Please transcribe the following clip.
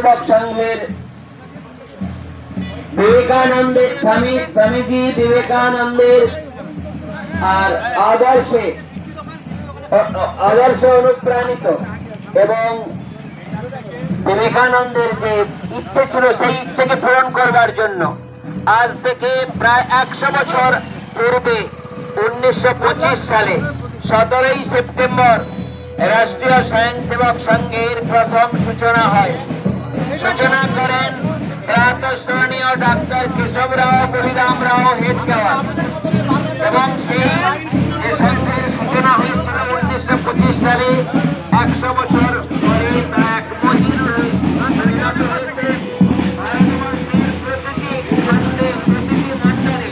স্বয়ংসেবক সংঘের বিবেকানন্দের স্বামীজি বিবেকানন্দের আর আদর্শ অনুপ্রাণিত এবং বিবেকানন্দের যে ইচ্ছে ছিল সেই ইচ্ছেকে পূরণ করবার জন্য আজ থেকে প্রায় 100 বছর পূর্বে 1925 সালে 17ই সেপ্টেম্বর রাষ্ট্রীয় স্বয়ংসেবক সংঘের প্রথম সূচনা হয়। সূচনা করেন প্রাতঃস্মরণীয় ডাক্তার কেশব রাও বলিরাম রাও হেডগেওয়ার এবং সেই যে সংঘের সূচনা হয়েছিল 1925 সালে 100 বছর পরে তা এক মহিন পরিণত হয়েছে। ভারতবর্ষের প্রতিটি প্রান্তে প্রতিটি মণ্ডলে